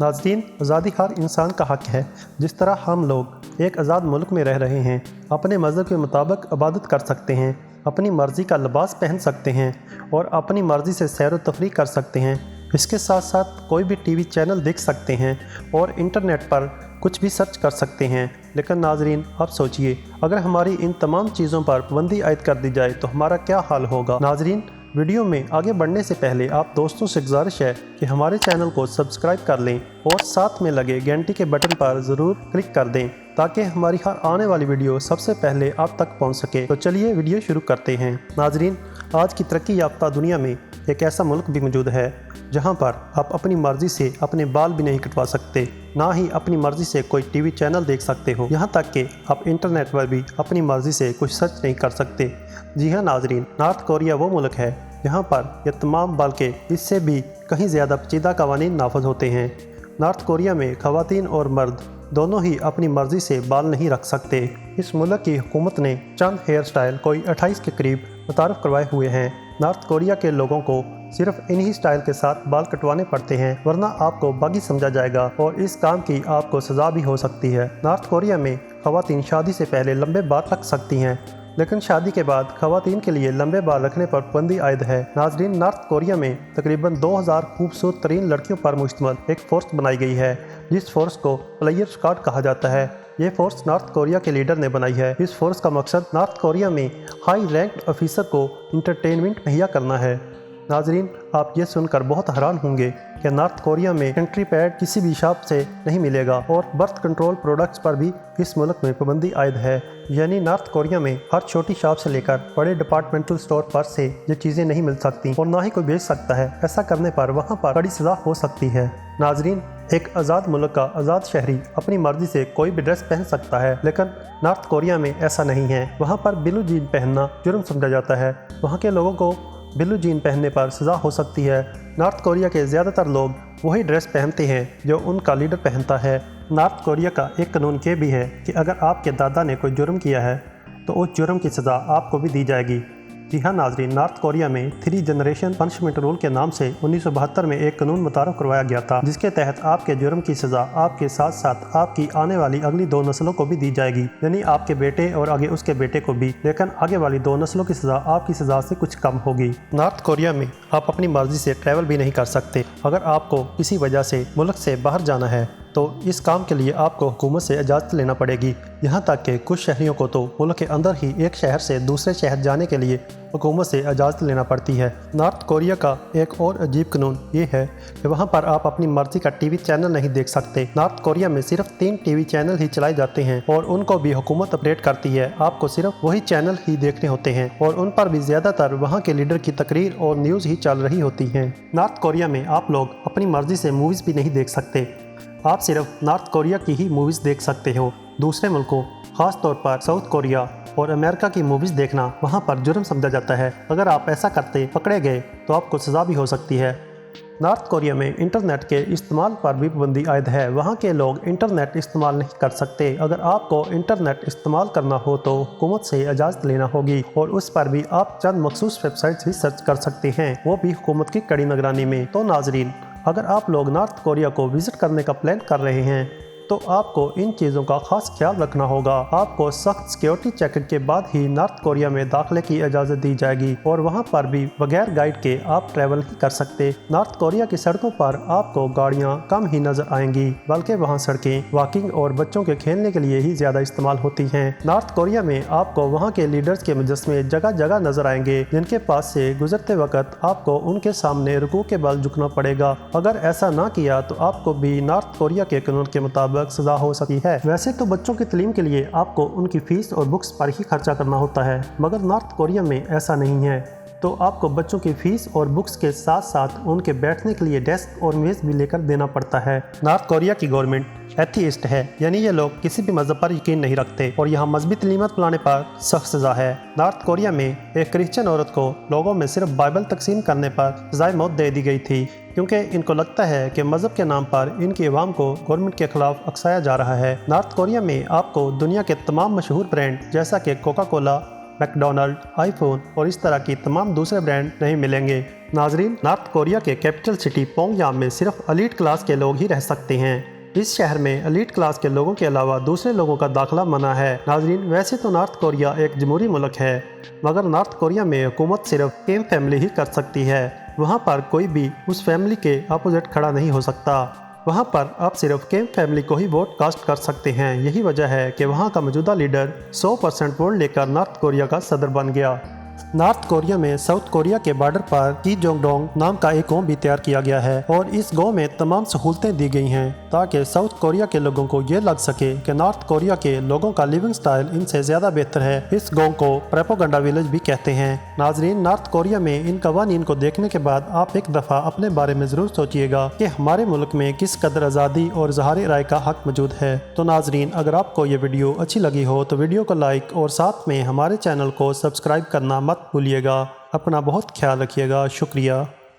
नाज़रीन, आज़ादी हर इंसान का हक़ है। जिस तरह हम लोग एक आज़ाद मुल्क में रह रहे हैं, अपने मज़हब के मुताबिक इबादत कर सकते हैं, अपनी मर्ज़ी का लिबास पहन सकते हैं और अपनी मर्ज़ी से सैर व तफरीह कर सकते हैं। इसके साथ साथ कोई भी टीवी चैनल देख सकते हैं और इंटरनेट पर कुछ भी सर्च कर सकते हैं। लेकिन नाज़रीन, आप सोचिए, अगर हमारी इन तमाम चीज़ों पर पाबंदी आयद कर दी जाए तो हमारा क्या हाल होगा। नाज़रीन, वीडियो में आगे बढ़ने से पहले आप दोस्तों से गुजारिश है कि हमारे चैनल को सब्सक्राइब कर लें और साथ में लगे घंटी के बटन पर ज़रूर क्लिक कर दें ताकि हमारी हर आने वाली वीडियो सबसे पहले आप तक पहुंच सके। तो चलिए वीडियो शुरू करते हैं। नाज़रीन, आज की तरक्की याफ्ता दुनिया में एक ऐसा मुल्क भी मौजूद है जहां पर आप अपनी मर्ज़ी से अपने बाल भी नहीं कटवा सकते, ना ही अपनी मर्ज़ी से कोई टीवी चैनल देख सकते हो। यहाँ तक कि आप इंटरनेट पर भी अपनी मर्ज़ी से कुछ सर्च नहीं कर सकते। जी हाँ नाज़रीन, नॉर्थ कोरिया वो मुल्क है जहाँ पर ये तमाम बल्कि इससे भी कहीं ज़्यादा पेचीदा कवानीन नाफज होते हैं। नॉर्थ कोरिया में ख़वातीन और मर्द दोनों ही अपनी मर्ज़ी से बाल नहीं रख सकते। इस मुल्क की हुकूमत ने चंद हेयर स्टाइल कोई 28 के करीब मुतारफ़ करवाए हुए हैं। नॉर्थ कोरिया के लोगों को सिर्फ इन्हीं स्टाइल के साथ बाल कटवाने पड़ते हैं, वरना आपको बागी समझा जाएगा और इस काम की आपको सज़ा भी हो सकती है। नॉर्थ कोरिया में ख़वातीन शादी से पहले लंबे बाल रख सकती हैं, लेकिन शादी के बाद ख़वातीन के लिए लंबे बाल रखने पर पाबंदी आयद है। नाज़रीन, नॉर्थ कोरिया में तकरीबन 2000 खूबसूरत तरीन लड़कियों पर मुश्तमिल एक फ़ोर्स बनाई गई है, जिस फोर्स को प्लेयर स्क्वाड कहा जाता है। ये फोर्स नॉर्थ कोरिया के लीडर ने बनाई है। इस फोर्स का मकसद नॉर्थ कोरिया में हाई रैंक्ड ऑफिसर को इंटरटेनमेंट मुहैया करना है। नाज़रीन, आप ये सुनकर बहुत हैरान होंगे कि नॉर्थ कोरिया में एंट्री पैड किसी भी शॉप से नहीं मिलेगा और बर्थ कंट्रोल प्रोडक्ट्स पर भी इस मुल्क में पाबंदी आयद है। यानी नॉर्थ कोरिया में हर छोटी शॉप से लेकर बड़े डिपार्टमेंटल स्टोर पर से ये चीज़ें नहीं मिल सकती और ना ही कोई बेच सकता है। ऐसा करने पर वहाँ पर बड़ी सज़ा हो सकती है। नाज़रीन, एक आज़ाद मुल्क का आज़ाद शहरी अपनी मर्ज़ी से कोई भी ड्रेस पहन सकता है, लेकिन नॉर्थ कोरिया में ऐसा नहीं है। वहाँ पर ब्लू जीन पहनना जुर्म समझा जाता है। वहाँ के लोगों को ब्लू जीन पहनने पर सज़ा हो सकती है। नॉर्थ कोरिया के ज़्यादातर लोग वही ड्रेस पहनते हैं जो उनका लीडर पहनता है। नॉर्थ कोरिया का एक कानून ये भी है कि अगर आपके दादा ने कोई जुर्म किया है तो उस जुर्म की सज़ा आपको भी दी जाएगी। जी हाँ नाज़रीन, नॉर्थ कोरिया में 3 जनरेशन पनिशमेंट रूल के नाम से 1972 में एक कानून मुतारफ़ करवाया गया था, जिसके तहत आपके जुर्म की सज़ा आपके साथ साथ आपकी आने वाली अगली 2 नस्लों को भी दी जाएगी, यानी आपके बेटे और आगे उसके बेटे को भी। लेकिन आगे वाली 2 नस्लों की सज़ा आपकी सज़ा से कुछ कम होगी। नॉर्थ कोरिया में आप अपनी मर्ज़ी से ट्रैवल भी नहीं कर सकते। अगर आपको किसी वजह से मुल्क से बाहर जाना है तो इस काम के लिए आपको हुकूमत से इजाज़त लेना पड़ेगी। यहाँ तक कि कुछ शहरियों को तो मुल्क के अंदर ही एक शहर से दूसरे शहर जाने के लिए हुकूमत से इजाज़त लेना पड़ती है। नॉर्थ कोरिया का एक और अजीब कानून ये है कि वहाँ पर आप अपनी मर्ज़ी का टीवी चैनल नहीं देख सकते। नॉर्थ कोरिया में सिर्फ 3 टीवी चैनल ही चलाए जाते हैं और उनको भी हुकूमत अपडेट करती है। आपको सिर्फ वही चैनल ही देखने होते हैं और उन पर भी ज़्यादातर वहाँ के लीडर की तकरीर और न्यूज़ ही चल रही होती हैं। नॉर्थ कोरिया में आप लोग अपनी मर्ज़ी से मूवीज़ भी नहीं देख सकते। आप सिर्फ नॉर्थ कोरिया की ही मूवीज़ देख सकते हो। दूसरे मुल्कों, ख़ास तौर पर साउथ कोरिया और अमेरिका की मूवीज़ देखना वहाँ पर जुर्म समझा जाता है। अगर आप ऐसा करते पकड़े गए तो आपको सज़ा भी हो सकती है। नॉर्थ कोरिया में इंटरनेट के इस्तेमाल पर भी पाबंदी आयद है। वहाँ के लोग इंटरनेट इस्तेमाल नहीं कर सकते। अगर आपको इंटरनेट इस्तेमाल करना हो तो हुकूमत से इजाज़त लेना होगी और उस पर भी आप चंद मखसूस वेबसाइट्स भी सर्च कर सकते हैं, वो भी हुकूमत की कड़ी निगरानी में। तो नाज़रीन, अगर आप लोग नॉर्थ कोरिया को विज़िट करने का प्लान कर रहे हैं तो आपको इन चीज़ों का ख़ास ख्याल रखना होगा। आपको सख्त सिक्योरिटी चेकिंग के बाद ही नॉर्थ कोरिया में दाखिले की इजाज़त दी जाएगी और वहां पर भी बगैर गाइड के आप ट्रैवल ही कर सकते। नॉर्थ कोरिया की सड़कों पर आपको गाड़ियां कम ही नज़र आएंगी, बल्कि वहां सड़कें वॉकिंग और बच्चों के खेलने के लिए ही ज़्यादा इस्तेमाल होती हैं। नॉर्थ कोरिया में आपको वहाँ के लीडर्स के मुजस्मे जगह जगह नज़र आएंगे, जिनके पास से गुजरते वक्त आपको उनके सामने रुकू के बल झुकना पड़ेगा। अगर ऐसा ना किया तो आपको भी नॉर्थ कोरिया के कानून के मुताबिक सजा हो सकती है। वैसे तो बच्चों की तालीम के लिए आपको उनकी फीस और बुक्स पर ही खर्चा करना होता है, मगर नॉर्थ कोरिया में ऐसा नहीं है। तो आपको बच्चों की फीस और बुक्स के साथ साथ उनके बैठने के लिए डेस्क और मेज़ भी लेकर देना पड़ता है। नॉर्थ कोरिया की गवर्नमेंट एथीइस्ट है, यानी ये लोग किसी भी मज़हब पर यकीन नहीं रखते और यहाँ मजहबी तालीमत फैलाने पर सख्त सज़ा है। नॉर्थ कोरिया में एक क्रिश्चियन औरत को लोगों में सिर्फ बाइबल तकसीम करने पर सज़ाए मौत दे दी गई थी, क्योंकि इनको लगता है कि मज़हब के नाम पर इनकी अवाम को गवर्नमेंट के खिलाफ उकसाया जा रहा है। नॉर्थ कोरिया में आपको दुनिया के तमाम मशहूर ब्रांड जैसा कि कोका कोला, मैकडोनल्ड, आईफोन और इस तरह की तमाम दूसरे ब्रांड नहीं मिलेंगे। नाजरीन, नॉर्थ कोरिया के कैपिटल सिटी प्योंगयांग में सिर्फ एलीट क्लास के लोग ही रह सकते हैं। इस शहर में एलीट क्लास के लोगों के अलावा दूसरे लोगों का दाखिला मना है। नाजरीन, वैसे तो नॉर्थ कोरिया एक जमहूरी मुल्क है, मगर नॉर्थ कोरिया में हुकूमत सिर्फ किम फैमिली ही कर सकती है। वहाँ पर कोई भी उस फैमिली के अपोजिट खड़ा नहीं हो सकता। वहाँ पर आप सिर्फ किम फैमिली को ही वोट कास्ट कर सकते हैं। यही वजह है कि वहाँ का मौजूदा लीडर 100% वोट लेकर नॉर्थ कोरिया का सदर बन गया। नॉर्थ कोरिया में साउथ कोरिया के बॉर्डर पर कीजोंगडोंग नाम का एक गांव भी तैयार किया गया है और इस गांव में तमाम सहूलतें दी गई हैं ताकि साउथ कोरिया के लोगों को ये लग सके कि नॉर्थ कोरिया के लोगों का लिविंग स्टाइल इनसे ज़्यादा बेहतर है। इस गांव को प्रोपेगेंडा विलेज भी कहते हैं। नाजरीन, नॉर्थ कोरिया में इन कवानीन को देखने के बाद आप एक दफ़ा अपने बारे में ज़रूर सोचिएगा कि हमारे मुल्क में किस कदर आज़ादी और इज़हार राय का हक मौजूद है। तो नाजरीन, अगर आपको ये वीडियो अच्छी लगी हो तो वीडियो को लाइक और साथ में हमारे चैनल को सब्सक्राइब करना मत भूलिएगा। अपना बहुत ख्याल रखिएगा। शुक्रिया।